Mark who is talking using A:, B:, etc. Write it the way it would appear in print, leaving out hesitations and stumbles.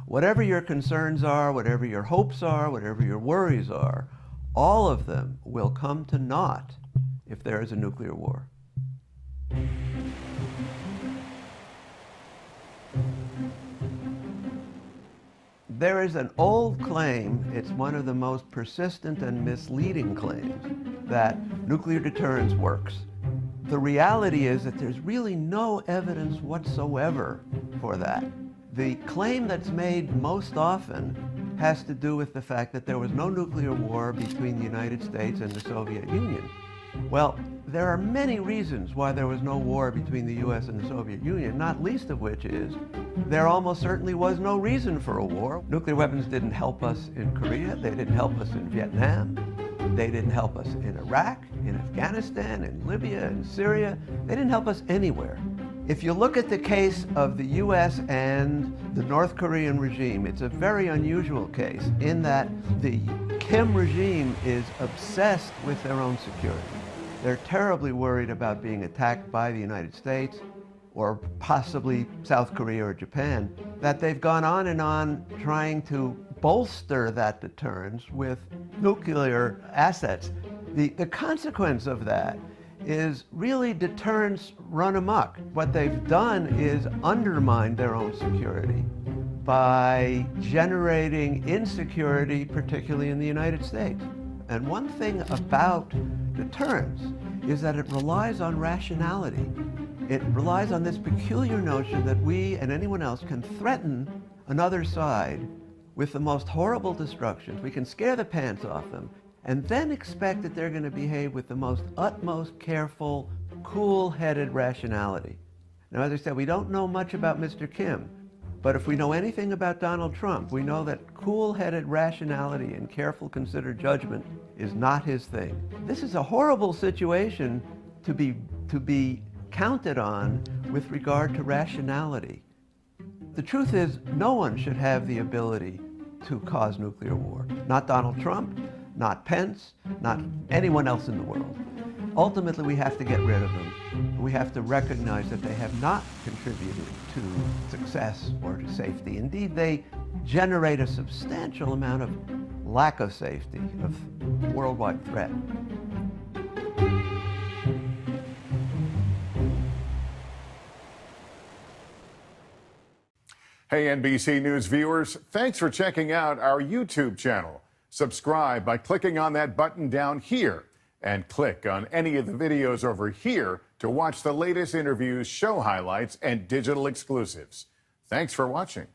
A: whatever your concerns are, whatever your hopes are, whatever your worries are, all of them will come to naught if there is a nuclear war. There is an old claim, it's one of the most persistent and misleading claims, that nuclear deterrence works. The reality is that there's really no evidence whatsoever for that. The claim that's made most often has to do with the fact that there was no nuclear war between the United States and the Soviet Union. Well, there are many reasons why there was no war between the US and the Soviet Union, not least of which is there almost certainly was no reason for a war. Nuclear weapons didn't help us in Korea, they didn't help us in Vietnam, they didn't help us in Iraq, in Afghanistan, in Libya, in Syria. They didn't help us anywhere. If you look at the case of the US and the North Korean regime, it's a very unusual case in that the Kim regime is obsessed with their own security. They're terribly worried about being attacked by the United States or possibly South Korea or Japan, that they've gone on and on trying to bolster that deterrence with nuclear assets. The consequence of that is really deterrence run amok. What they've done is undermine their own security by generating insecurity, particularly in the United States. And one thing about deterrence is that it relies on rationality. It relies on this peculiar notion that we and anyone else can threaten another side with the most horrible destructions. We can scare the pants off them and then expect that they're going to behave with the most utmost careful, cool-headed rationality. Now, as I said, we don't know much about Mr. Kim, but if we know anything about Donald Trump, we know that cool-headed rationality and careful, considered judgment is not his thing. This is a horrible situation to be counted on with regard to rationality. The truth is, no one should have the ability to cause nuclear war. Not Donald Trump, not Pence, not anyone else in the world. Ultimately, we have to get rid of them. We have to recognize that they have not contributed to success or to safety. Indeed, they generate a substantial amount of lack of safety, of worldwide threat.
B: Hey, NBC News viewers, thanks for checking out our YouTube channel. Subscribe by clicking on that button down here and click on any of the videos over here to watch the latest interviews, show highlights, and digital exclusives. Thanks for watching.